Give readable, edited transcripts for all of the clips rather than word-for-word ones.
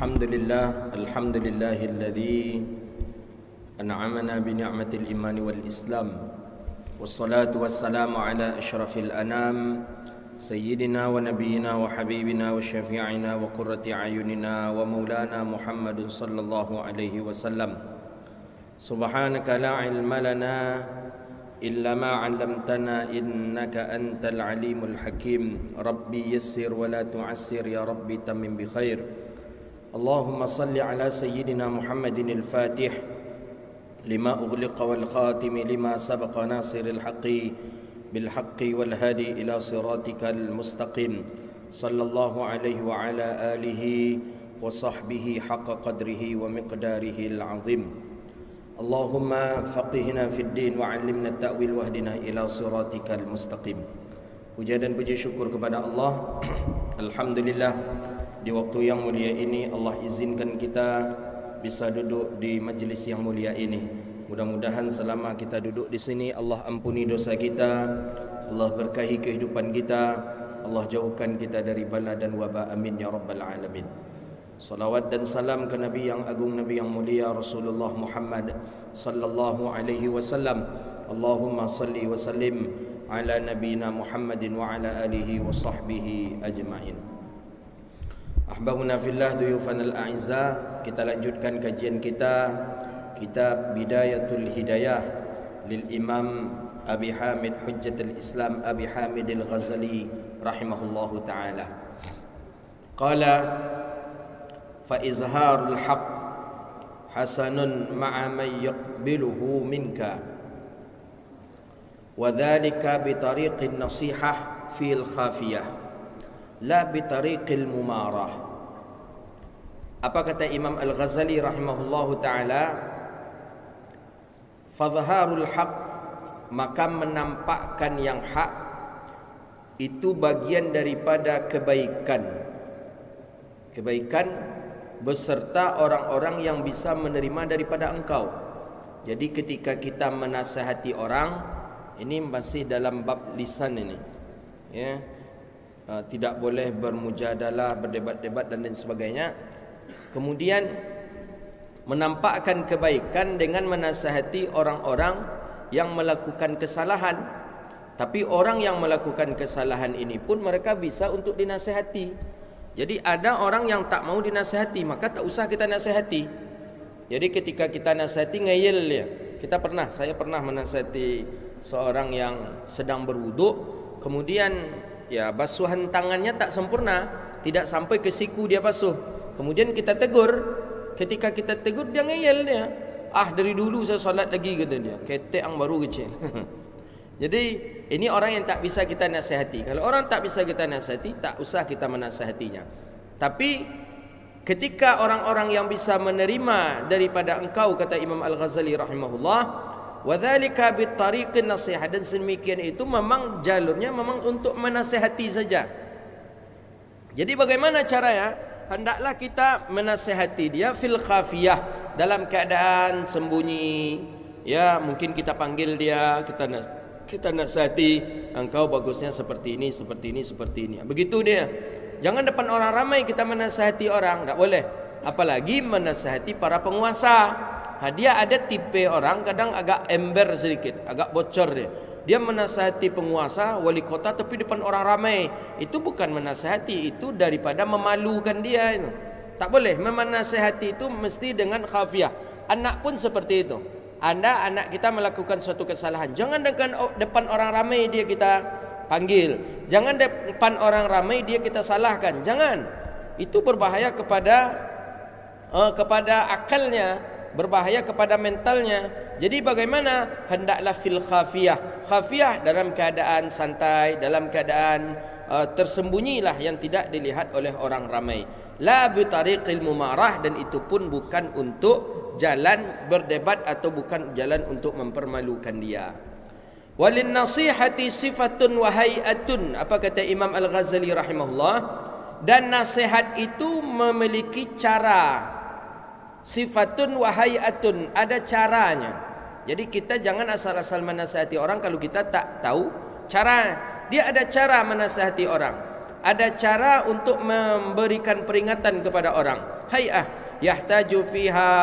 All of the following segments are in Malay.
Alhamdulillahilladzi an'amana bi ni'matil iman wal islam. Wassalatu wassalamu ala asyrafil anam sayyidina wa nabiyyina wa habibina wa syafi'ina wa qurrati ayunina wa maulana Muhammadun sallallahu alaihi wasallam. Subhanaka la ilma lana illa ma 'allamtana innaka antal alimul hakim. Rabbi yassir wa la tu'assir ya rabbi tammim bi khair. Allahumma salli ala sayyidina Muhammadin al-Fatih lima ughliqa wal khatimi lima sabaqa nasiril haqqi bil haqqi wal hadi ila siratikal mustaqim. Sallallahu alaihi wa ala alihi wa sahbihi haqqa qadrihi wa miqdarihi al-azim. Allahumma faqihna fid din wa 'allimna at-ta'wil wahdina ila siratikal mustaqim. Puja dan puji syukur kepada Allah. Alhamdulillah, di waktu yang mulia ini Allah izinkan kita bisa duduk di majlis yang mulia ini. Mudah-mudahan selama kita duduk di sini Allah ampuni dosa kita, Allah berkahi kehidupan kita, Allah jauhkan kita dari bala dan wabak. Amin ya rabbal alamin. Salawat dan salam ke Nabi yang agung, Nabi yang mulia Rasulullah Muhammad sallallahu alaihi wasallam. Allahumma salli wa sallim ala nabiyina Muhammadin wa ala alihi wa sahbihi ajma'in. Ahbabuna fillah, duyufan al-a'izah, kita lanjutkan kajian kita kitab Bidayatul Hidayah lil Imam Abi Hamid Hujjatul Islam Abi Hamid al-Ghazali rahimahullahu ta'ala. Qala fa izharul haqq hasanun ma'a man yaqbiluhu minka wa dhalika bi tariqin nasihah fil khafiyah la bitariqil mumarah. Apa kata Imam Al-Ghazali rahimahullahu ta'ala? Fadharul haq, maka menampakkan yang hak itu bagian daripada kebaikan. Kebaikan beserta orang-orang yang bisa menerima daripada engkau. Jadi ketika kita menasihati orang, ini masih dalam bab lisan ini, ya. Tidak boleh bermujadalah, berdebat-debat dan lain sebagainya. Kemudian menampakkan kebaikan dengan menasihati orang-orang yang melakukan kesalahan. Tapi orang yang melakukan kesalahan ini pun mereka bisa untuk dinasihati. Jadi ada orang yang tak mau dinasihati, maka tak usah kita nasihati. Jadi ketika kita nasihati ngeyel dia. Saya pernah menasihati seorang yang sedang berwuduk, kemudian basuhan tangannya tak sempurna, tidak sampai ke siku dia basuh. Kemudian kita tegur. Ketika kita tegur, dia ngeyel dia. Dari dulu saya solat lagi, kata dia. Ketek yang baru kecil. Jadi ini orang yang tak bisa kita nasihati. Kalau orang tak bisa kita nasihati, tak usah kita menasihatinya. Tapi ketika orang-orang yang bisa menerima daripada engkau, kata Imam Al-Ghazali rahimahullah, wadzalika bitariqin nasihat, dan sedemikian itu memang jalurnya memang untuk menasihati saja. Jadi bagaimana caranya? Hendaklah kita menasihati dia fil khafiyah, dalam keadaan sembunyi. Ya, mungkin kita panggil dia, kita nasihati, engkau bagusnya seperti ini, seperti ini, seperti ini. Begitu dia. Jangan depan orang ramai kita menasihati orang, tak boleh. Apalagi menasihati para penguasa. Dia ada tipe orang kadang agak ember sedikit, agak bocor dia. Dia menasihati penguasa, wali kota, tapi depan orang ramai. Itu bukan menasihati, itu daripada memalukan dia itu. Tak boleh. Menasihati itu mesti dengan khafiyah. Anak pun seperti itu. Anak kita melakukan suatu kesalahan, jangan depan orang ramai dia kita panggil. Jangan depan orang ramai dia kita salahkan. Jangan. Itu berbahaya kepada akalnya, berbahaya kepada mentalnya. Jadi bagaimana? Hendaklah fil khafiyah. Khafiyah dalam keadaan santai, dalam keadaan tersembunyilah, yang tidak dilihat oleh orang ramai. La bitariqil mumarah, dan itu pun bukan untuk jalan berdebat atau bukan jalan untuk mempermalukan dia. Walin nasihati sifatun wa hay'atun. Apa kata Imam Al-Ghazali rahimahullah? Dan nasihat itu memiliki cara. Sifatun wa hay'atun, ada caranya. Jadi kita jangan asal-asal menasihati orang kalau kita tak tahu cara. Dia ada cara menasihati orang. Ada cara untuk memberikan peringatan kepada orang. hay'ah yahtaju fiha,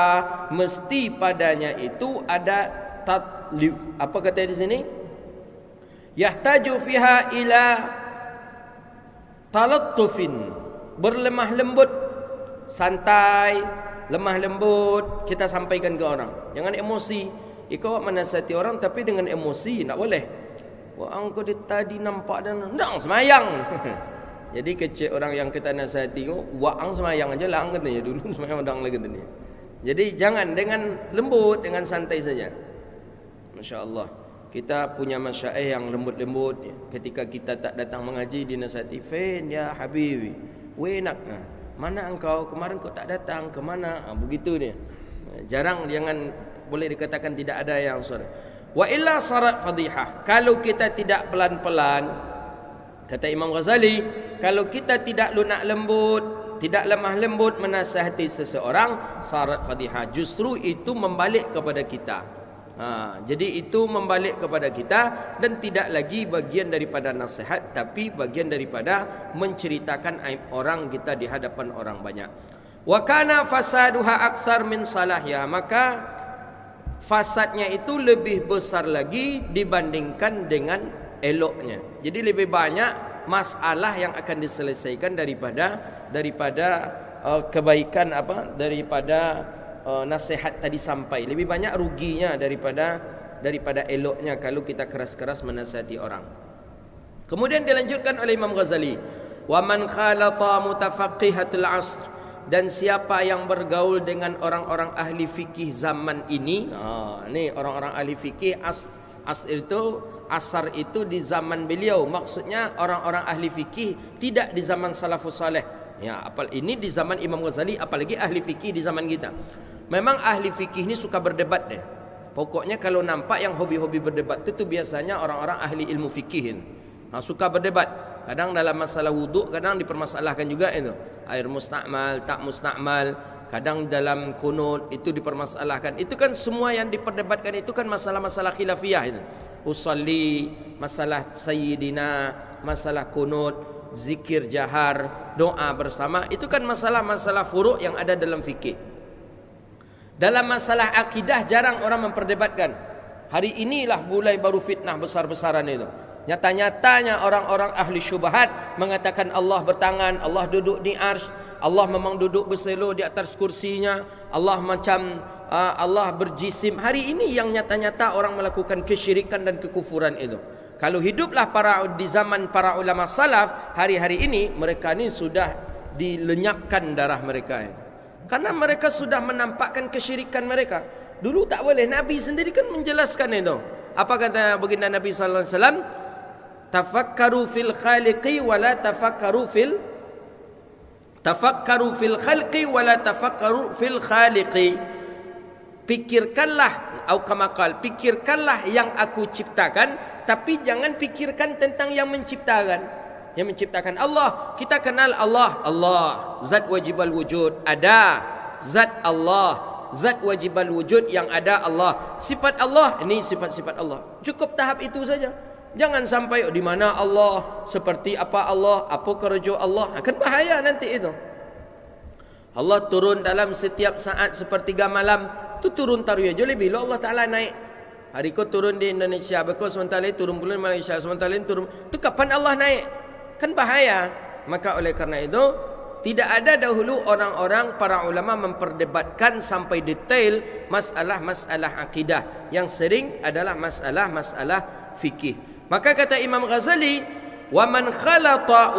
mesti padanya itu ada tatlif. Apa kata di sini? Yahtaju fiha ila talattufin, berlemah lembut, santai, lemah lembut kita sampaikan ke orang. Jangan emosi. Kau menasihati orang tapi dengan emosi, tak boleh. Wah, engkau tadi nampak dan ndang semayang. Jadi kecil orang yang kita nasihati, waang semayang aja lah katanya, dulu semayang ndang lagi katanya. Jadi jangan, dengan lembut, dengan santai saja. Masya-Allah. Kita punya masyaikh yang lembut-lembut. Ketika kita tak datang mengaji, dinasihati, "Fen ya habibi, wenak. Mana engkau? Kemarin kau tak datang, ke mana?" Begitu dia. Jarang, jangan boleh dikatakan tidak ada yang suara. Wa illa sarat fadihah. Kalau kita tidak pelan-pelan, kata Imam Ghazali, kalau kita tidak lunak lembut, tidak lemah lembut menasihati seseorang, sarat fadihah, justru itu membalik kepada kita. Jadi itu membalik kepada kita dan tidak lagi bagian daripada nasihat, tapi bagian daripada menceritakan aib orang kita di hadapan orang banyak. Wa kana fasaduha aktsar min salahya, maka fasadnya itu lebih besar lagi dibandingkan dengan eloknya. Jadi lebih banyak masalah yang akan diselesaikan daripada kebaikan daripada nasihat tadi sampai. Lebih banyak ruginya daripada eloknya kalau kita keras-keras menasihati orang. Kemudian dilanjutkan oleh Imam Ghazali, wa man khalata mutafaqqihatul 'asr, dan siapa yang bergaul dengan orang-orang ahli fikih zaman ini. Ni orang-orang ahli fikih asar itu di zaman beliau. Maksudnya orang-orang ahli fikih tidak di zaman salafus saleh. Ya, ini di zaman Imam Ghazali, apalagi ahli fikih di zaman kita. Memang ahli fikih ni suka berdebat deh. Pokoknya kalau nampak yang hobi-hobi berdebat itu biasanya orang-orang ahli ilmu fikih. Suka berdebat. Kadang dalam masalah wuduk, kadang dipermasalahkan juga itu. Air mustakmal, tak mustakmal. Kadang dalam kunut itu dipermasalahkan. Itu kan semua yang diperdebatkan itu kan masalah-masalah khilafiyah itu. Usalli, masalah sayyidina, masalah kunut, zikir jahar, doa bersama. Itu kan masalah-masalah furuk yang ada dalam fikih. Dalam masalah akidah jarang orang memperdebatkan. Hari inilah mulai baru fitnah besar-besaran itu. Nyata-nyatanya orang-orang ahli syubhat mengatakan Allah bertangan, Allah duduk di arsy, Allah memang duduk berselo di atas kursinya, Allah macam Allah berjisim. Hari ini yang nyata-nyata orang melakukan kesyirikan dan kekufuran itu. Kalau hiduplah di zaman para ulama salaf, hari-hari ini mereka ni sudah dilenyapkan darah mereka. Karena mereka sudah menampakkan kesyirikan mereka. Dulu tak boleh. Nabi sendiri kan menjelaskan itu. Apa kata baginda Nabi sallallahu alaihi wasallam? Tafakkaru fil khaliqi wala tafakkaru fil khalqi wala tafakkaru fil khaliqi. Pikirkanlah pikirkanlah yang aku ciptakan, tapi jangan pikirkan tentang yang menciptakan. Yang menciptakan Allah, kita kenal Allah, zat wajibal wujud, ada zat Allah, zat wajibal wujud yang ada Allah. Sifat Allah, ini sifat-sifat Allah. Cukup tahap itu saja. Jangan sampai di mana Allah, seperti apa Allah, apa kerja Allah. Akan bahaya nanti itu. Allah turun dalam setiap saat sepertiga malam. Itu turun taruh aja bila Allah Ta'ala naik. Hari kau turun di Indonesia, bekau sementara turun pula di Malaysia, sementara turun. Itu kapan Allah naik? Kan bahaya. Maka oleh karena itu, tidak ada dahulu orang-orang para ulama memperdebatkan sampai detail masalah-masalah akidah. Yang sering adalah masalah-masalah fikih. Maka kata Imam Ghazali, wa man khalata,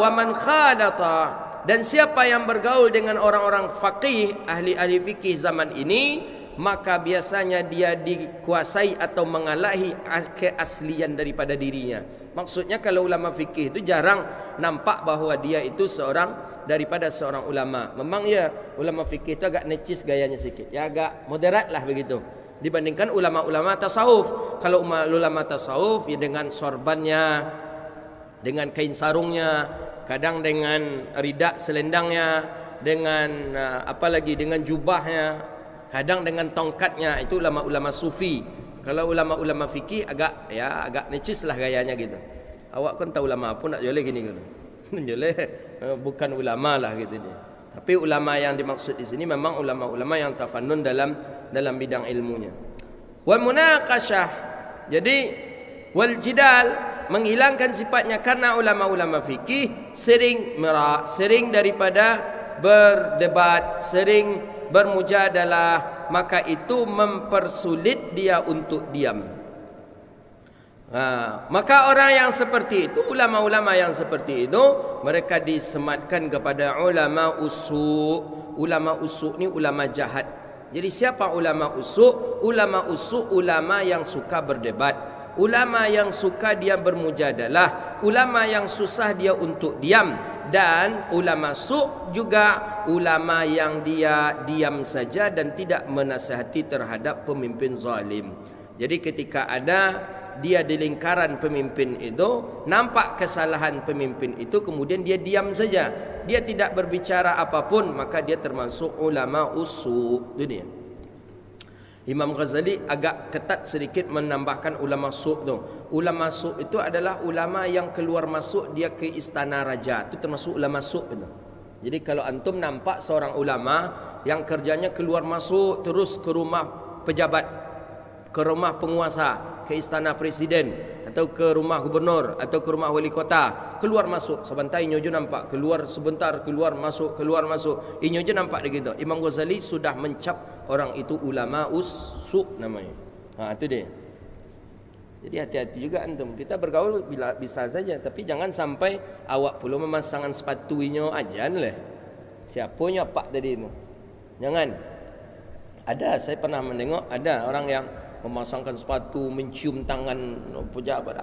dan siapa yang bergaul dengan orang-orang faqih, ahli-ahli fikih zaman ini, maka biasanya dia dikuasai atau mengalahi keaslian daripada dirinya. Maksudnya kalau ulama fikih itu jarang nampak bahawa dia itu seorang ulama. Memang ya ulama fikih itu agak necis gayanya sikit. Ya agak moderat lah begitu. Dibandingkan ulama-ulama tasawuf. Kalau ulama tasawuf ya dengan sorbannya, dengan kain sarungnya, kadang dengan ridak selendangnya, dengan apalagi dengan jubahnya, kadang dengan tongkatnya. Itu ulama-ulama sufi. Kalau ulama-ulama fikih agak necis lah gayanya gitu. Awak kan tahu ulama apa nak joleh gini gitu. Joleh bukan ulama lah gitu dia. Tapi ulama yang dimaksud di sini memang ulama-ulama yang tafannun dalam bidang ilmunya. Wal munaqashah, jadi wal jidal, menghilangkan sifatnya karena ulama-ulama fikih sering daripada berdebat, sering bermujadalah, maka itu mempersulit dia untuk diam. Maka orang yang seperti itu, ulama-ulama yang seperti itu, mereka disematkan kepada ulama usu'. Ulama usu' ni ulama jahat. Jadi siapa ulama usu'? Ulama usu' ulama yang suka berdebat, ulama yang suka dia bermujadalah, ulama yang susah dia untuk diam. Dan ulama su' juga ulama yang dia diam saja dan tidak menasihati terhadap pemimpin zalim. Jadi ketika ada dia di lingkaran pemimpin itu, nampak kesalahan pemimpin itu, kemudian dia diam saja, dia tidak berbicara apapun, maka dia termasuk ulama usu'. Itu dia. Imam Ghazali agak ketat sedikit menambahkan ulama su' tu. Ulama su' itu adalah ulama yang keluar masuk dia ke istana raja. Itu termasuk ulama su' itu. Jadi kalau antum nampak seorang ulama yang kerjanya keluar masuk terus ke rumah pejabat, ke rumah penguasa, ke istana presiden, atau ke rumah gubernur, atau ke rumah wali kota, keluar masuk sebentar inyo je nampak, keluar sebentar, keluar masuk, inyo je nampak begitu. Imam Ghazali sudah mencap orang itu ulama usu' namanya. Itu dia. Jadi hati-hati juga antum. Kita bergaul bila bisa saja, tapi jangan sampai awak perlu memasangkan sepatu inyo ajan leh. Siapanya pak tadi itu? Jangan. Ada, saya pernah menengok ada orang yang memasangkan sepatu, mencium tangan pejabat.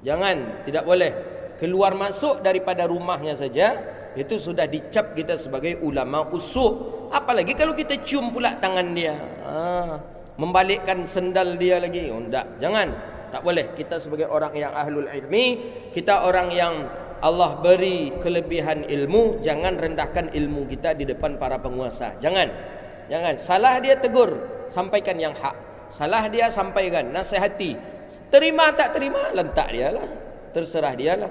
Jangan, tidak boleh. Keluar masuk daripada rumahnya saja itu sudah dicap kita sebagai ulama usu'. Apalagi kalau kita cium pula tangan dia, membalikkan sendal dia lagi. Tidak, jangan. Tak boleh. Kita sebagai orang yang ahlul ilmi, kita orang yang Allah beri kelebihan ilmu, jangan rendahkan ilmu kita di depan para penguasa. Jangan. Salah dia tegur, sampaikan yang hak. Salah dia sampaikan, nasihati. Terima tak terima, lentak dia lah. Terserah dia lah.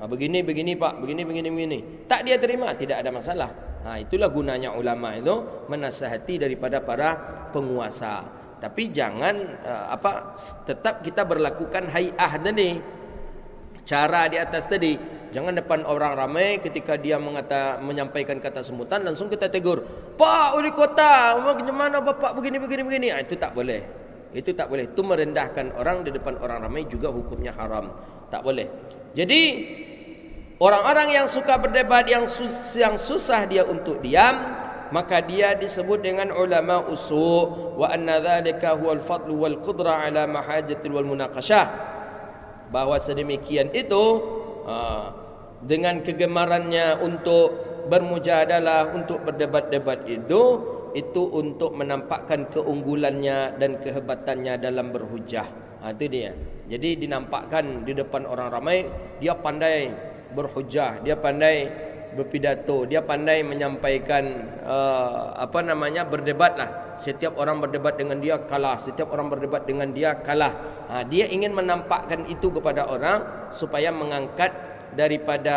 Begini pak, begini. Tak dia terima, tidak ada masalah. Itulah gunanya ulama itu, menasihati daripada para penguasa. Tapi jangan tetap kita berlakukan hai'ah tadi, cara di atas tadi. Jangan depan orang ramai ketika dia menyampaikan kata semutan langsung kita tegur, "Pak wali kota, bagaimana bapak begini." Itu tak boleh. Itu tak boleh. Itu merendahkan orang di depan orang ramai, juga hukumnya haram. Tak boleh. Jadi orang-orang yang suka berdebat, yang susah dia untuk diam, maka dia disebut dengan ulama usu'. Wa anna dzalika huwal fadlu wal qudra ala mahajatil wal munaqashah. Bahwa sedemikian itu dengan kegemarannya untuk bermujadalah, untuk berdebat-debat itu untuk menampakkan keunggulannya dan kehebatannya dalam berhujah. Itu dia. Jadi dinampakkan di depan orang ramai, dia pandai berhujah, dia pandai berpidato, dia pandai menyampaikan berdebatlah. Setiap orang berdebat dengan dia kalah, setiap orang berdebat dengan dia kalah. Dia ingin menampakkan itu kepada orang supaya mengangkat daripada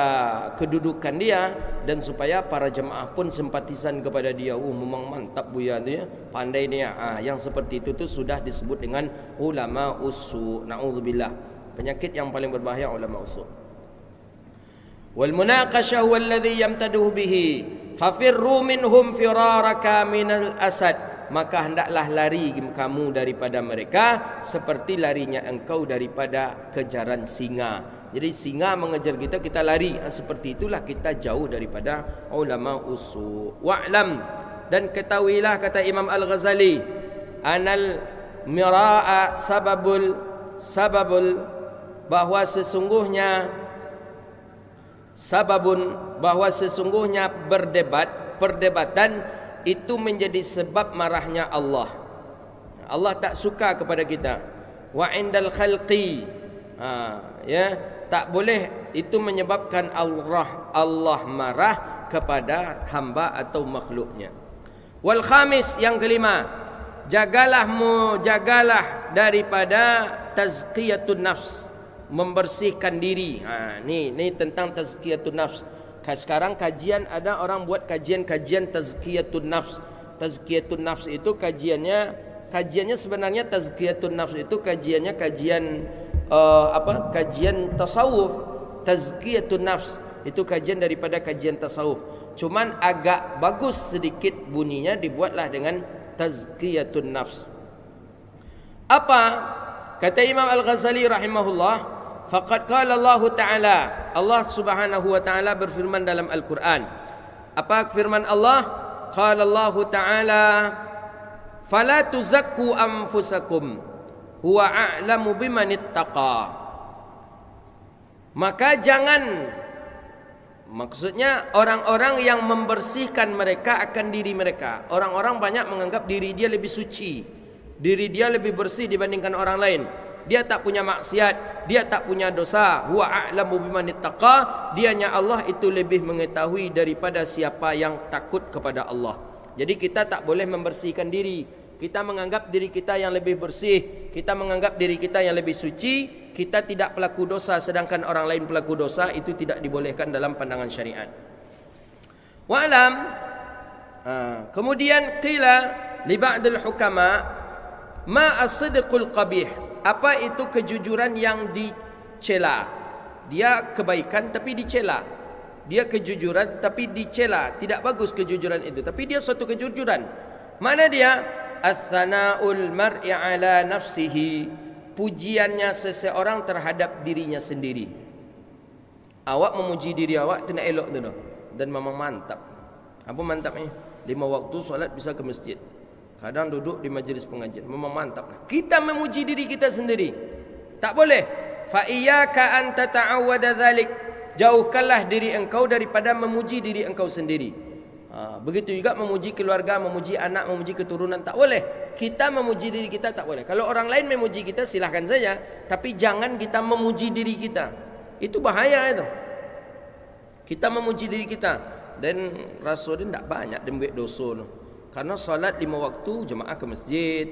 kedudukan dia, dan supaya para jemaah pun simpatisan kepada dia. Memang mantap buya dia, pandai dia. Yang seperti itu sudah disebut dengan ulama usu'. Na'udzubillah. Penyakit yang paling berbahaya ulama usu'. Wal munaqashah huwa alladhi yamtaduhu bihi fafirru minhum firaraka minal asad. Maka hendaklah lari kamu daripada mereka seperti larinya engkau daripada kejaran singa. Jadi singa mengejar kita, kita lari. Seperti itulah kita jauh daripada ulama usu'. Wa'lam, dan ketahuilah, kata Imam Al-Ghazali, anal mira'a sababul bahwa sesungguhnya perdebatan itu menjadi sebab marahnya Allah. Allah tak suka kepada kita. Wa indal khalqi, tak boleh itu menyebabkan Allah marah kepada hamba atau makhluknya. Wal khamis, yang kelima, jagalah daripada tazkiyatun nafs, membersihkan diri. Ni tentang tazkiyatun nafs. Sekarang kajian, ada orang buat kajian tazkiyatun nafs. Tazkiyatun nafs itu kajiannya sebenarnya tazkiyatun nafs itu kajian tasawuf. Tazkiyatun nafs itu kajian daripada kajian tasawuf. Cuman agak bagus sedikit bunyinya, dibuatlah dengan tazkiyatun nafs. Apa kata Imam Al-Ghazali rahimahullah? Faqad qala Allah Ta'ala, Allah Subhanahu wa Ta'ala berfirman dalam Al-Quran. Apa firman Allah? Qala Allah Ta'ala, fala tuzakku anfusakum huwa a'lamu biman ittaqa. Maka jangan, maksudnya orang-orang yang membersihkan mereka akan diri mereka. Orang-orang banyak menganggap diri dia lebih suci, diri dia lebih bersih dibandingkan orang lain. Dia tak punya maksiat, dia tak punya dosa. Huwa a'lamu biman ittaqa. Dianya Allah itu lebih mengetahui daripada siapa yang takut kepada Allah. Jadi kita tak boleh membersihkan diri. Kita menganggap diri kita yang lebih bersih, kita menganggap diri kita yang lebih suci. Kita tidak pelaku dosa sedangkan orang lain pelaku dosa. Itu tidak dibolehkan dalam pandangan syariat. Wa'lam. Kemudian qila li ba'dil hukama ma as-sidqul qabih. Apa itu kejujuran yang dicela? Dia kebaikan tapi dicela. Dia kejujuran tapi dicela. Tidak bagus kejujuran itu, tapi dia suatu kejujuran. Mana dia? As-sana'ul mar'i ala nafsihi. Pujiannya seseorang terhadap dirinya sendiri. Awak memuji diri awak, itu nak elok tu. Dan memang mantap. Apa mantapnya? 5 waktu solat bisa ke masjid. Kadang duduk di majlis pengajian. Memang mantap. Kita memuji diri kita sendiri. Tak boleh. Fa iyyaka an tata'awwada dzalik. Jauhkanlah diri engkau daripada memuji diri engkau sendiri. Begitu juga memuji keluarga, memuji anak, memuji keturunan. Tak boleh. Kita memuji diri kita tak boleh. Kalau orang lain memuji kita silahkan saja, tapi jangan kita memuji diri kita. Itu bahaya itu. Kita memuji diri kita. Dan Rasul dia tak banyak dia buat dosa tu. Karena solat 5 waktu, jemaah ke masjid,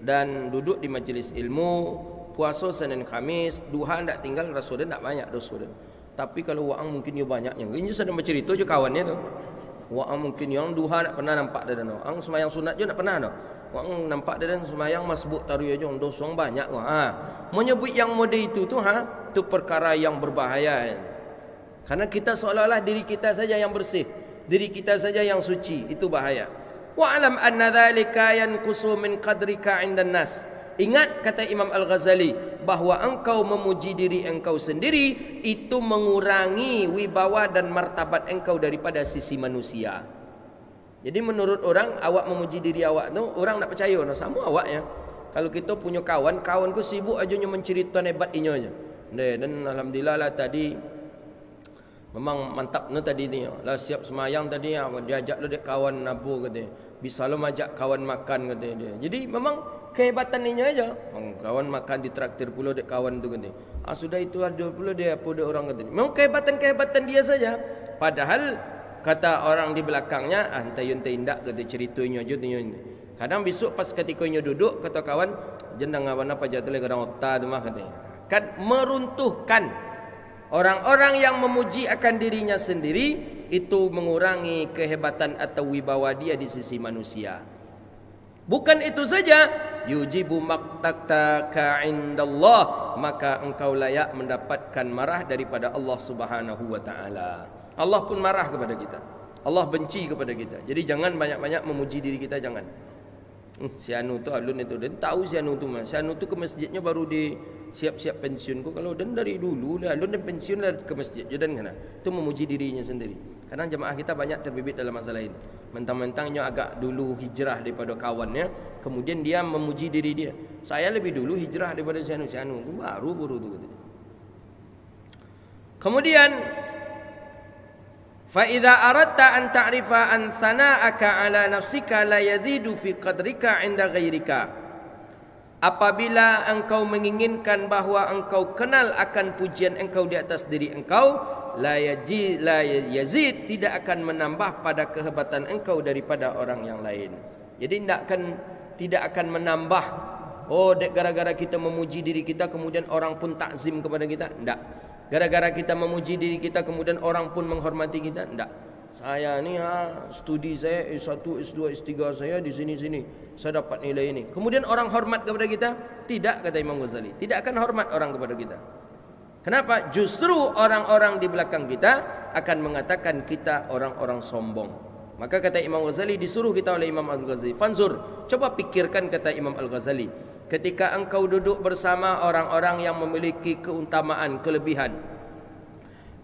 dan duduk di majlis ilmu, puasa Senin Khamis, duha tak tinggal, Rasul dia tak banyak dosa dia. Tapi kalau wa'ang mungkin dia banyak yang ini sedang bercerita je kawannya tu. Wa'ang mungkin yang duha tak pernah nampak dia dan wa'ang semayang sunat je tak pernah tu. Wa'ang nampak dia dan semayang masbuk taruh je dosa banyak tu. Menyebut yang model itu tu tu perkara yang berbahaya. Karena kita seolah-olah diri kita saja yang bersih, diri kita saja yang suci, itu bahaya. Wa'lam anna dhalika yanqusu min qadrika 'indan nas. Ingat kata Imam Al-Ghazali bahawa engkau memuji diri engkau sendiri itu mengurangi wibawa dan martabat engkau daripada sisi manusia. Jadi menurut orang, awak memuji diri awak tu, orang tak percaya no, sama awaknya. Kalau kita punya kawanku sibuk aja menceritakan hebat inyo aja. Dan alhamdulillah lah tadi memang mantap no tadi ni. Lah siap semayang tadi dia ajak dia kawan nabu kata. Bisa lo majak kawan makan kata dia. Jadi memang kehebatan ini aja. Kawan makan di traktir pula dek kawan tu kata. Sudah itu ada pula dia apa dia orang kata. Memang kehebatan dia saja. Padahal kata orang di belakangnya antayun tindak kata ceritanya aja tu. Kadang besok pas ketika nya duduk kata kawan jendang awan apa jatuh le kadang otak tu mah kata. Kan meruntuhkan orang-orang yang memuji akan dirinya sendiri. Itu mengurangi kehebatan atau wibawa dia di sisi manusia. Bukan itu saja, yujibu maqtaka indallah, maka engkau layak mendapatkan marah daripada Allah Subhanahu wa taala. Allah pun marah kepada kita. Allah benci kepada kita. Jadi jangan banyak-banyak memuji diri kita, jangan. Si anu tu alun itu dan tahu si anu tu mas. Si anu tu ke masjidnya baru di siap-siap pensiun ko. Kalau dan dari dulu dah alun dan pensiun lah ke masjid. Jadi kan itu memuji dirinya sendiri. Kadang jemaah kita banyak terbibit dalam masalah ini. Mentang-mentangnya agak dulu hijrah daripada kawannya, kemudian dia memuji diri dia. Saya lebih dulu hijrah daripada si anu tu baru tu. Kemudian fa idza aradta an ta'rifa an sana'aka ala nafsika la yazidu fi qadrika 'inda ghairika. Apabila engkau menginginkan bahawa engkau kenal akan pujian engkau di atas diri engkau, la yazid tidak akan menambah pada kehebatan engkau daripada orang yang lain. Jadi tidak akan menambah. Oh, gara-gara kita memuji diri kita kemudian orang pun takzim kepada kita. Tidak. Gara-gara kita memuji diri kita kemudian orang pun menghormati kita? Tidak. Saya ni studi saya S1, S2, S3 saya di sini-sini. Saya dapat nilai ini. Kemudian orang hormat kepada kita? Tidak, kata Imam Ghazali. Tidak akan hormat orang kepada kita. Kenapa? Justru orang-orang di belakang kita akan mengatakan kita orang-orang sombong. Maka kata Imam Ghazali, disuruh kita oleh Imam Al-Ghazali, fanzur, coba pikirkan, kata Imam Al-Ghazali, ketika engkau duduk bersama orang-orang yang memiliki keutamaan, kelebihan.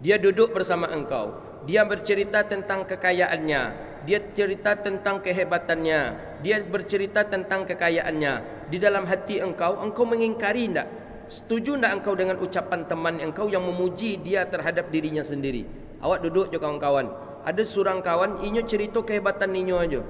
Dia duduk bersama engkau, dia bercerita tentang kekayaannya, dia cerita tentang kehebatannya, dia bercerita tentang kekayaannya. Di dalam hati engkau mengingkari tidak? Setuju tidak engkau dengan ucapan teman engkau yang memuji dia terhadap dirinya sendiri? Awak duduk je kawan-kawan, ada seorang kawan inyo cerita kehebatan ninyo aja.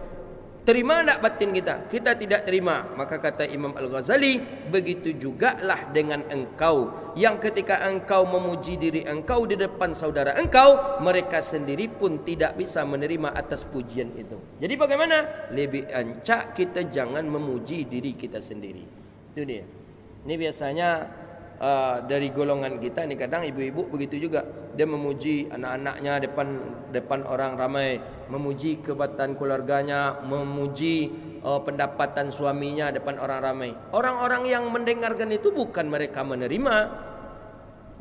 Terima tak batin kita? Kita tidak terima. Maka kata Imam Al-Ghazali, begitu jugalah dengan engkau, yang ketika engkau memuji diri engkau di depan saudara engkau, mereka sendiri pun tidak bisa menerima atas pujian itu. Jadi bagaimana? Lebih ancak kita jangan memuji diri kita sendiri. Itu dia. Ini biasanya dari golongan kita ni, kadang ibu-ibu begitu juga. Dia memuji anak-anaknya depan orang ramai, memuji kebaikan keluarganya, memuji pendapatan suaminya depan orang ramai. Orang-orang yang mendengarkan itu bukan mereka menerima,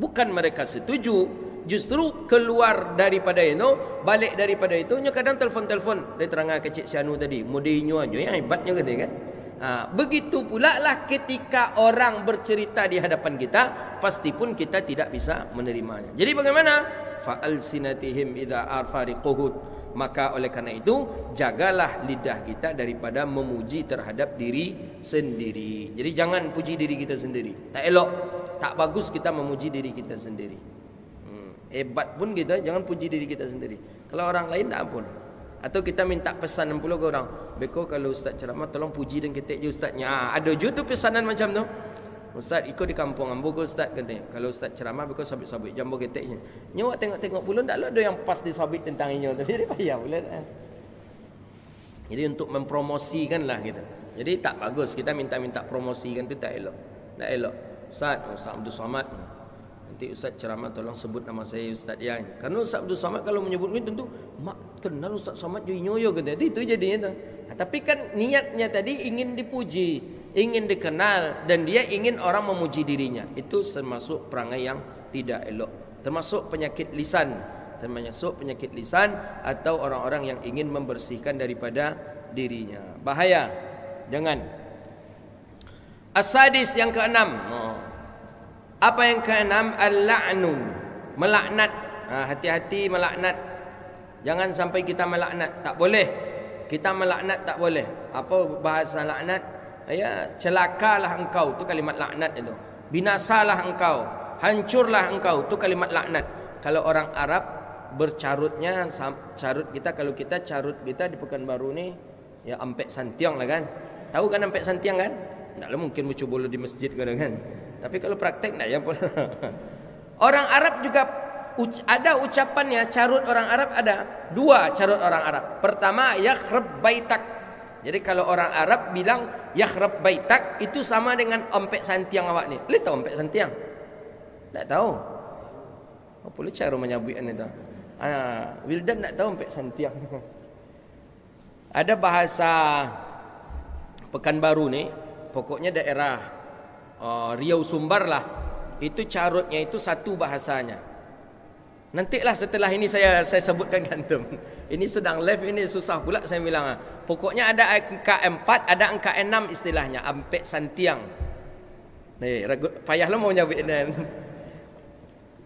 bukan mereka setuju, justru keluar daripada itu, balik daripada itu, kadang telefon-telefon. Dia terangkan ke Cik Sianu tadi, modenya aja yang hebatnya kata kan. Begitu pula lah ketika orang bercerita di hadapan kita, pasti pun kita tidak bisa menerimanya. Jadi bagaimana? Fa'alsinatihim idza arfariquhud. Maka oleh karena itu, jagalah lidah kita daripada memuji terhadap diri sendiri. Jadi jangan puji diri kita sendiri. Tak elok, tak bagus kita memuji diri kita sendiri. Hebat pun kita jangan puji diri kita sendiri. Kalau orang lain tak ampun. Atau kita minta pesanan pula ke orang, beko kalau ustaz ceramah tolong puji dan ketek je ustaznya. Ada juga tu pesanan macam tu. Ustaz ikut di kampung ambo ke ustaz katanya. Kalau ustaz ceramah beko sabit-sabit jambo keteknya. Nyawa tengok-tengok pula tak ada yang pas disabit tentang inyo tu. Jadi payah pula. Jadi untuk mempromosikanlah kita. Jadi tak bagus kita minta-minta promosikan tu, tak elok. Tak elok. Ustaz Abdul Somad, nanti Ustaz ceramah tolong sebut nama saya Ustaz yang. Karena Ustaz Abdul Somad kalau menyebut ni tentu mak kenal Ustaz Somad jo inyo kata. Itu jadinya tu. Tapi kan niatnya tadi ingin dipuji, ingin dikenal, dan dia ingin orang memuji dirinya. Itu termasuk perangai yang tidak elok. Termasuk penyakit lisan. Termasuk penyakit lisan atau orang-orang yang ingin membersihkan daripada dirinya. Bahaya. Jangan. As-sadis yang keenam. Apa yang keenam? Al-la'nu, melaknat. Hati-hati melaknat. Jangan sampai kita melaknat. Tak boleh. Kita melaknat tak boleh. Apa bahasa laknat? Ya, celakalah engkau, tu kalimat laknat itu. Binasalah engkau, hancurlah engkau, tu kalimat laknat. Kalau orang Arab bercarutnya, carut kita, kalau kita carut kita di Pekanbaru ni, ya ampek santiang lah kan. Tahu kan ampek santiang kan? Taklah mungkin bercubul di masjid kan. Tapi kalau praktek tak ya. Orang Arab juga ada ucapannya, carut orang Arab ada. Dua carut orang Arab. Pertama, yakhrab baitak. Jadi kalau orang Arab bilang yakhrab baitak, itu sama dengan ompek santiang awak ni. Boleh tahu ompek santiang? Tak tahu. Apa lu cara menyebutkan itu? Wildan tak tahu ompek santiang. Ada bahasa Pekanbaru ni, pokoknya daerah Riau Sumbar lah. Itu carutnya itu satu bahasanya. Nantilah setelah ini saya sebutkan kantum. Ini sedang live ini susah pula saya bilang. Pokoknya ada angka 4, ada angka 6 istilahnya. Ampek santiang. Payahlah mau nyabit.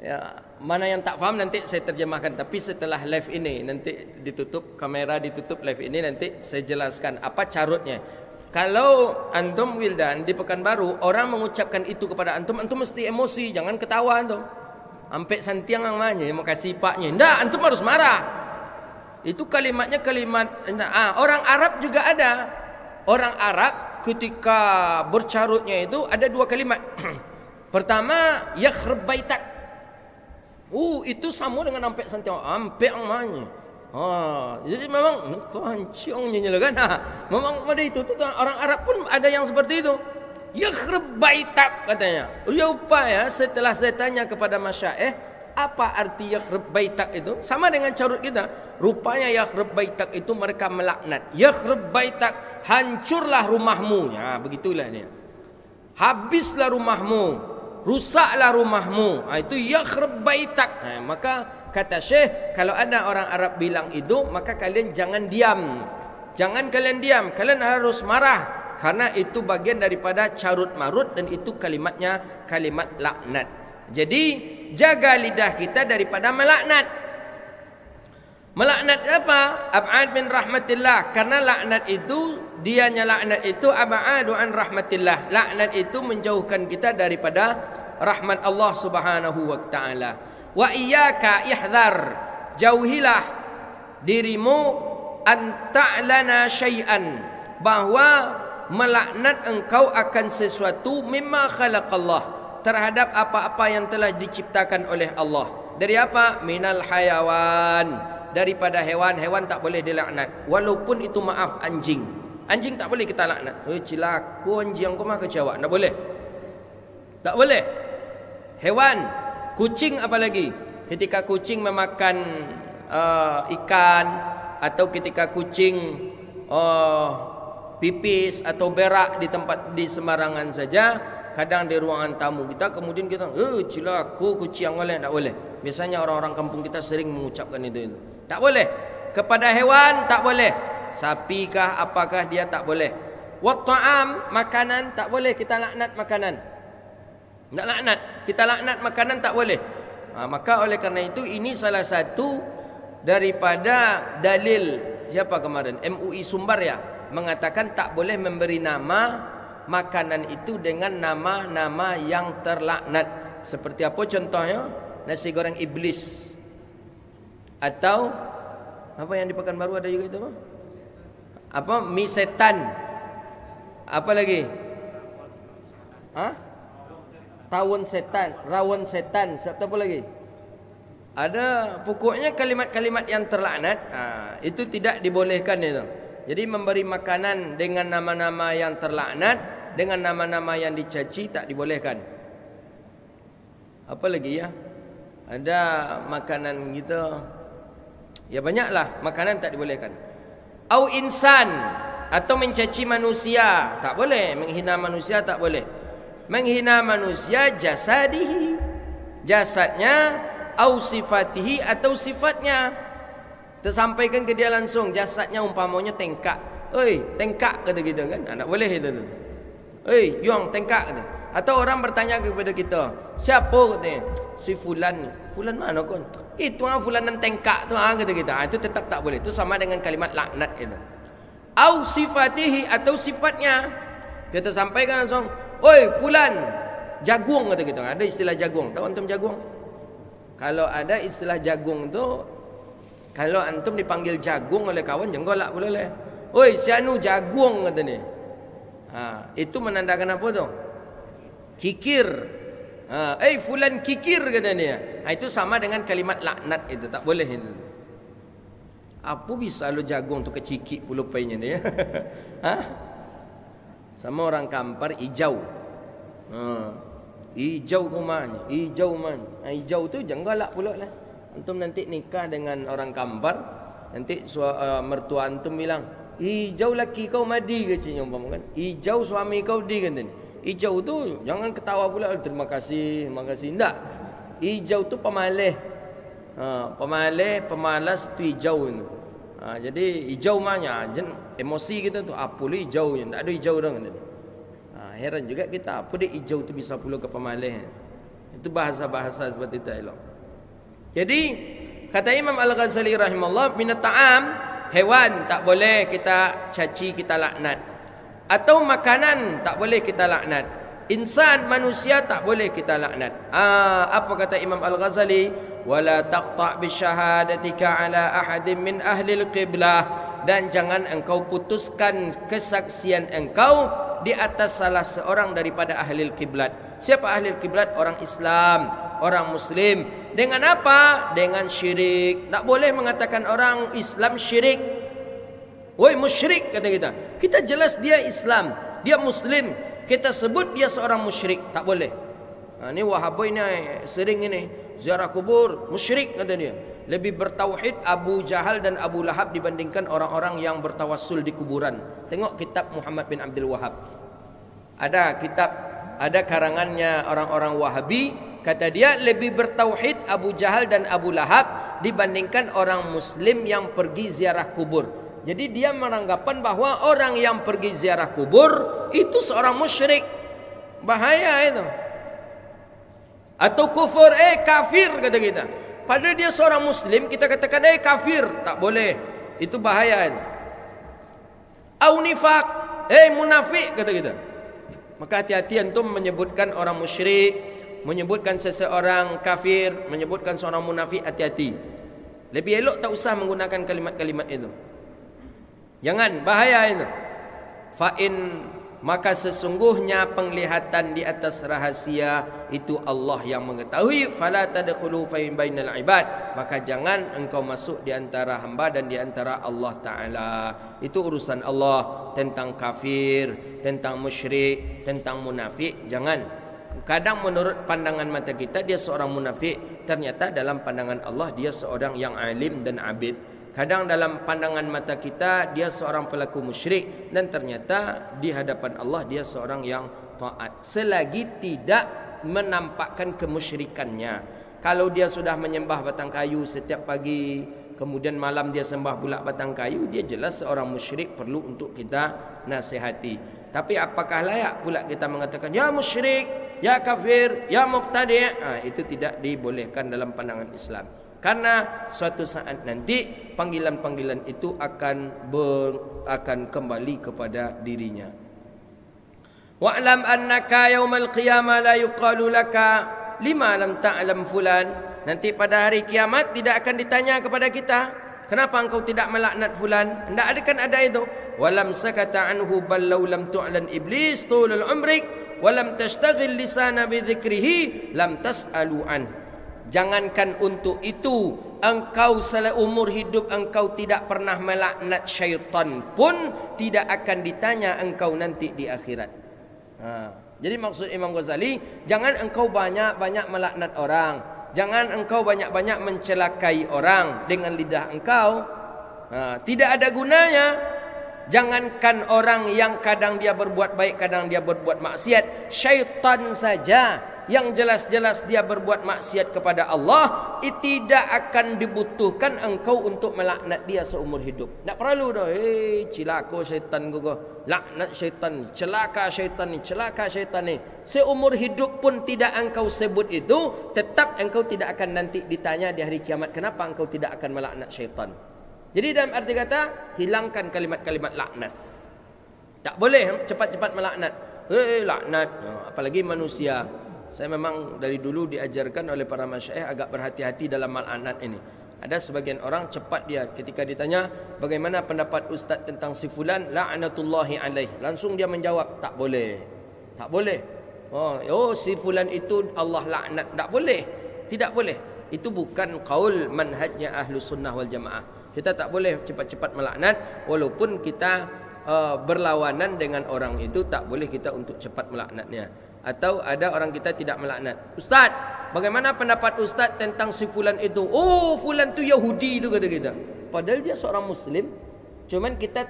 Ya, mana yang tak faham nanti saya terjemahkan. Tapi setelah live ini nanti ditutup kamera, ditutup live ini nanti saya jelaskan apa carutnya. Kalau antum Wildan di Pekanbaru orang mengucapkan itu kepada antum mesti emosi, jangan ketawa antum. Ampek santiang namanya, mau kasih paknya. Enggak, antum harus marah. Itu kalimatnya kalimat orang Arab juga ada. Orang Arab ketika bercarutnya itu ada dua kalimat. Pertama, yakhrab baitak. Itu sama dengan ampek santiang. Ampek namanya. Jadi memang kancingnya kan. Memang ada itu. Orang Arab pun ada yang seperti itu. yakhrib baitak katanya. Rupanya setelah saya tanya kepada masyaikh, apa arti yakhrib baitak itu? Sama dengan carut kita. Rupanya yakhrib baitak itu mereka melaknat. Yakhrib baitak, hancurlah rumahmu. Ya, begitulah dia. Habislah rumahmu, rusaklah rumahmu. Itu yakhrib baitak. Maka kata Syekh, kalau ada orang Arab bilang itu, maka kalian jangan diam. Jangan kalian diam, kalian harus marah. Karena itu bagian daripada carut marut dan itu kalimatnya kalimat laknat. Jadi jaga lidah kita daripada melaknat. Melaknat apa? Ab'ad min rahmatillah. Karena laknat itu, dianya laknat itu ab'adu an rahmatillah. Laknat itu menjauhkan kita daripada rahmat Allah Subhanahu wa taala. Wa iyyaka ihdhar, jauhilah dirimu an ta'lana syai'an, bahwa melaknat engkau akan sesuatu mimma khalaqallah, terhadap apa-apa yang telah diciptakan oleh Allah. Dari apa? Minal hayawan, daripada hewan. Hewan tak boleh dilaknat, walaupun itu maaf anjing. Anjing tak boleh kita laknat. Cilaku anjing kau mah kecewa. Tak boleh. Tak boleh. Hewan, kucing apalagi. Ketika kucing memakan ikan, atau ketika kucing pipis atau berak di tempat di sembarangan saja, kadang di ruangan tamu kita, kemudian kita cilaku kucing oleh, tak boleh. Biasanya orang-orang kampung kita sering mengucapkan itu. Tak boleh. Kepada hewan tak boleh. Sapi kah apakah dia tak boleh. Wa ta'am, makanan tak boleh kita laknat makanan. Tak laknat, kita laknat makanan tak boleh. Maka oleh kerana itu ini salah satu daripada dalil siapa kemarin? MUI Sumbar ya, mengatakan tak boleh memberi nama makanan itu dengan nama-nama yang terlaknat. Seperti apa contohnya? Nasi goreng iblis. Atau apa yang di Pekanbaru ada juga itu apa? Apa? Mie setan. Apa lagi? Tawon setan, rawon setan, siapa apa lagi? Ada pokoknya kalimat-kalimat yang terlaknat. Itu tidak dibolehkan itu. Jadi memberi makanan dengan nama-nama yang terlaknat, dengan nama-nama yang dicaci tak dibolehkan. Apa lagi ya? Ada makanan gitu. Ya banyaklah makanan tak dibolehkan. Au insan, atau mencaci manusia, tak boleh. Menghina manusia tak boleh. Menghina manusia jasadihi, jasadnya, au sifatihi, atau sifatnya. Tersampaikan ke dia langsung, jasadnya umpamanya tengkak. Tengkak kata kita kan, tak boleh itu. Yong tengkak kata. Atau orang bertanya kepada kita, siapa katanya? Si fulan. Fulan mana kon? Itu fulan dan tengkak tu kata kita. Itu tetap tak boleh. Itu sama dengan kalimat laknat itu. Au sifatihi, atau sifatnya. Kita sampaikan langsung, fulan jagung kata kita. Ada istilah jagung. Tahu antum jagung? Kalau ada istilah jagung tu, kalau antum dipanggil jagung oleh kawan, jenggolak boleh. Si anu jagung kata ni. Itu menandakan apa tu? Kikir. Fulan kikir kata dia. Itu sama dengan kalimat laknat itu, tak boleh itu. Apa bisa lo jagung tu kecikik pulupainya dia? Sama orang Kampar hijau. Hijau kumanya, hijau man. Hijau tu jenggolak pula lah. Antum nanti nikah dengan orang Kampar, nanti mertua antum bilang, hijau laki kau madi ke cik umpama kan? Hijau suami kau di kan ni. Hijau tu jangan ketawa pula, terima kasih, enggak. Hijau tu pemalih. Pemalas tu hijau tu. Jadi hijau mahnya emosi kita tu apa lu hijau je, tak ada hijau dah kan. Heran juga kita, apa dia hijau tu bisa pula ke pemalih. Itu bahasa-bahasa seperti itu elok. Jadi kata Imam Al-Ghazali rahimahullah, minat ta'am, hewan tak boleh kita caci, kita laknat. Atau makanan tak boleh kita laknat. Insan, manusia tak boleh kita laknat. Apa kata Imam Al-Ghazali? Wala taqta' bisyahadatika ala ahadin min ahli al-qiblah, dan jangan engkau putuskan kesaksian engkau di atas salah seorang daripada ahli al-qiblat. Siapa ahli al-qiblat? Orang Islam, orang Muslim. Dengan apa? Dengan syirik. Tak boleh mengatakan orang Islam syirik. Musyrik kata kita. Kita jelas dia Islam, dia Muslim. kita sebut dia seorang musyrik, tak boleh. Ini Wahabi ni sering ini ziarah kubur, musyrik kata dia. Lebih bertauhid Abu Jahal dan Abu Lahab dibandingkan orang-orang yang bertawassul di kuburan. Tengok kitab Muhammad bin Abdul Wahab. Ada kitab, ada karangannya orang-orang Wahabi, kata dia lebih bertauhid Abu Jahal dan Abu Lahab dibandingkan orang Muslim yang pergi ziarah kubur. Jadi dia beranggapan bahawa orang yang pergi ziarah kubur itu seorang musyrik. Bahaya itu. Atau kufur, kafir kata kita. Padahal dia seorang Muslim, kita katakan kafir, tak boleh. Itu bahaya itu. Au nifaq, munafik kata kita. Maka hati-hati antum menyebutkan orang musyrik, menyebutkan seseorang kafir, menyebutkan seorang munafik, hati-hati. Lebih elok tak usah menggunakan kalimat-kalimat itu. Jangan, bahaya itu. Fa'in, maka sesungguhnya penglihatan di atas rahasia itu Allah yang mengetahui. Fala tadkhulu fi bainal ibad, maka jangan engkau masuk di antara hamba dan di antara Allah Ta'ala. Itu urusan Allah. Tentang kafir, tentang musyrik, tentang munafik, jangan. Kadang menurut pandangan mata kita dia seorang munafik, ternyata dalam pandangan Allah dia seorang yang alim dan abid. Kadang dalam pandangan mata kita dia seorang pelaku musyrik, dan ternyata di hadapan Allah dia seorang yang taat, selagi tidak menampakkan kemusyrikannya. Kalau dia sudah menyembah batang kayu setiap pagi, kemudian malam dia sembah pula batang kayu, dia jelas seorang musyrik, perlu untuk kita nasihati. Tapi apakah layak pula kita mengatakan ya musyrik, ya kafir, ya mubtadi'? Itu tidak dibolehkan dalam pandangan Islam. Karena suatu saat nanti panggilan-panggilan itu akan kembali kepada dirinya. Wa'lam annaka yaumal qiyamah la yuqalu laka lima lam ta'lam fulan. Nanti pada hari kiamat tidak akan ditanya kepada kita, kenapa engkau tidak melaknat fulan? Tidak ada itu. Walam sakata anhu bal law lam tu'lan iblis tulul umrik walam tashtaghil lisana bi dzikrihi lam tas'alu an. Jangankan untuk itu, engkau seumur hidup engkau tidak pernah melaknat syaitan pun tidak akan ditanya engkau nanti di akhirat. Jadi maksud Imam Ghazali, jangan engkau banyak-banyak melaknat orang, jangan engkau banyak-banyak mencelakai orang dengan lidah engkau. Tidak ada gunanya. Jangankan orang yang kadang dia berbuat baik, kadang dia berbuat maksiat, syaitan saja yang jelas-jelas dia berbuat maksiat kepada Allah, tidak akan dibutuhkan engkau untuk melaknat dia seumur hidup. Tak perlu dah. Cilaka syaitan kau, laknat syaitan, celaka syaitan ni, celaka syaitan ni. Seumur hidup pun tidak engkau sebut itu, tetap engkau tidak akan nanti ditanya di hari kiamat, kenapa engkau tidak akan melaknat syaitan. Jadi dalam arti kata, hilangkan kalimat-kalimat laknat. Tak boleh cepat-cepat melaknat. Laknat, apalagi manusia. Saya memang dari dulu diajarkan oleh para masyayikh agak berhati-hati dalam melaknat ini. Ada sebagian orang cepat dia ketika ditanya bagaimana pendapat ustaz tentang si fulan, la'natullahi alaih, langsung dia menjawab tak boleh. Tak boleh. Si fulan itu Allah laknat, tak boleh. Tidak boleh. Itu bukan qaul manhajnya Ahlus Sunnah wal Jamaah. Kita tak boleh cepat-cepat melaknat, walaupun kita berlawanan dengan orang itu, tak boleh kita untuk cepat melaknatnya. Atau ada orang kita tidak melaknat. Ustaz, bagaimana pendapat Ustaz tentang si fulan itu? Fulan tu Yahudi itu kata kita. Padahal dia seorang Muslim. Cuman kita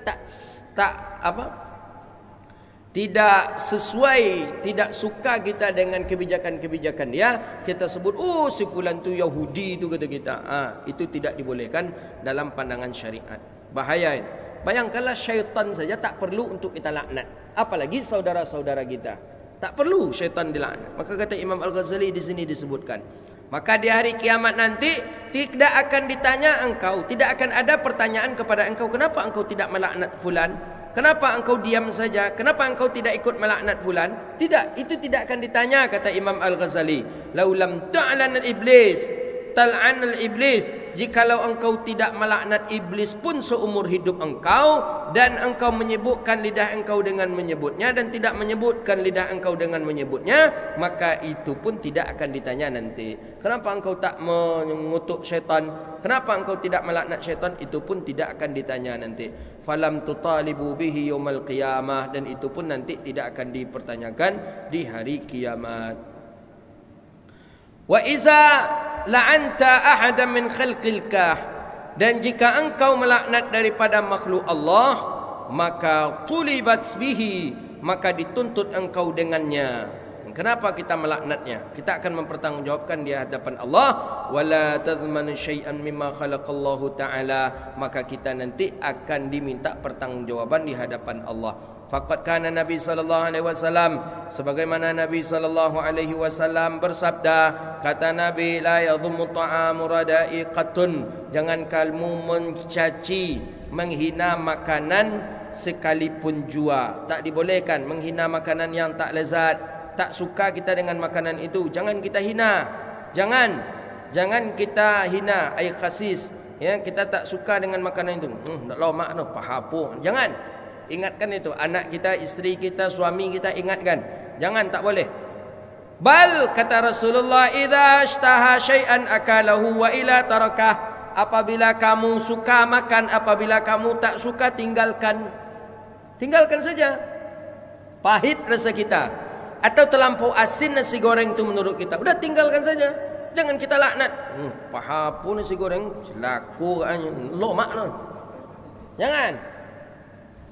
tidak sesuai, tidak suka kita dengan kebijakan-kebijakan dia, kita sebut si fulan tu Yahudi itu kata kita. Itu tidak dibolehkan dalam pandangan syariat. Bahaya itu. Bayangkanlah syaitan saja tak perlu untuk kita laknat, apalagi saudara-saudara kita. Tak perlu syaitan dilaknat. Maka kata Imam Al-Ghazali di sini disebutkan, maka di hari kiamat nanti tidak akan ditanya engkau, tidak akan ada pertanyaan kepada engkau, kenapa engkau tidak melaknat fulan? Kenapa engkau diam saja? Kenapa engkau tidak ikut melaknat fulan? Tidak, itu tidak akan ditanya, kata Imam Al-Ghazali. Laulam ta'lan iblis tal'anal iblis, jikalau engkau tidak melaknat iblis pun seumur hidup engkau, dan engkau menyebutkan lidah engkau dengan menyebutnya dan tidak menyebutkan lidah engkau dengan menyebutnya, maka itu pun tidak akan ditanya nanti. Kenapa engkau tak mengutuk syaitan? Kenapa engkau tidak melaknat syaitan? Itu pun tidak akan ditanya nanti. Falam tutalibu bihi yaumal qiyamah, dan itu pun nanti tidak akan dipertanyakan di hari kiamat. Wa iza la'anta ahadan min khalqil kah, dan jika engkau melaknat daripada makhluk Allah, maka tulibat bihi, maka dituntut engkau dengannya. Kenapa kita melaknatnya? Kita akan mempertanggungjawabkan di hadapan Allah. Wala tadhmanu syai'an mimma khalaqallahu ta'ala, maka kita nanti akan diminta pertanggungjawaban di hadapan Allah. Faqad kana Nabi sallallahu alaihi wasallam, sebagaimana Nabi sallallahu alaihi wasallam bersabda, kata Nabi, la yadhummu ta'amu rada'iqatun, jangan kamu mencaci, menghina makanan sekalipun jua. Tak dibolehkan menghina makanan yang tak lezat. Tak suka kita dengan makanan itu, jangan kita hina. Jangan kita hina ai khasis, ya, kita tak suka dengan makanan itu. Tak lomak noh, pahapo. Jangan. Ingatkan itu, anak kita, isteri kita, suami kita, ingatkan. Jangan, tak boleh. Bal, kata Rasulullah, idza ishtaha syai'an akalahu wa ila tarakah, apabila kamu suka makan, apabila kamu tak suka, tinggalkan. Tinggalkan saja. Pahit rasa kita, atau terlampau asin nasi goreng itu menurut kita, udah tinggalkan saja. Jangan kita laknat. Pahapo nasi goreng, selaku lomak noh. Jangan.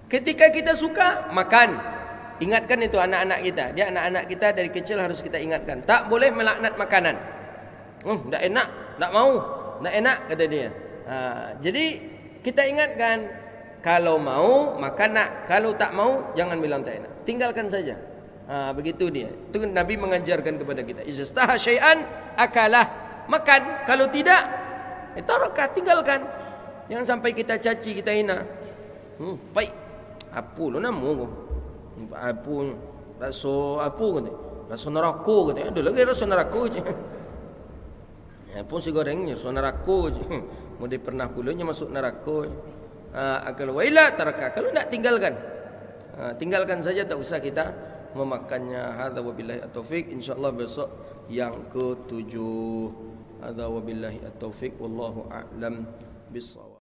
Ketika kita suka, makan. Ingatkan itu anak-anak kita. Dia anak-anak kita dari kecil harus kita ingatkan. Tak boleh melaknat makanan. Tak enak, tak mau. Tak enak, kata dia. Jadi kita ingatkan, kalau mau makan nak, kalau tak mau jangan bilang tak enak. Tinggalkan saja. Begitu dia. Itu Nabi mengajarkan kepada kita. Izastah syai'an akalah, makan. Kalau tidak, tarakah, tinggalkan. Jangan sampai kita caci, kita hina. Baik. Apa lo nama ko? Apa rasa apa kata? Rasa neraka kata. Ada lagi rasa neraka je. Pun si gorengnya rasa neraka je. Mudi pernah pulanya masuk neraka. Akal waila taraka. Kalau nak tinggalkan. Tinggalkan saja, tak usah kita memakannya. Hadza wabillahi at-taufik. Insyaallah besok yang ke-7. Hadza wabillahi at-taufik, wallahu a'lam bis-shawab.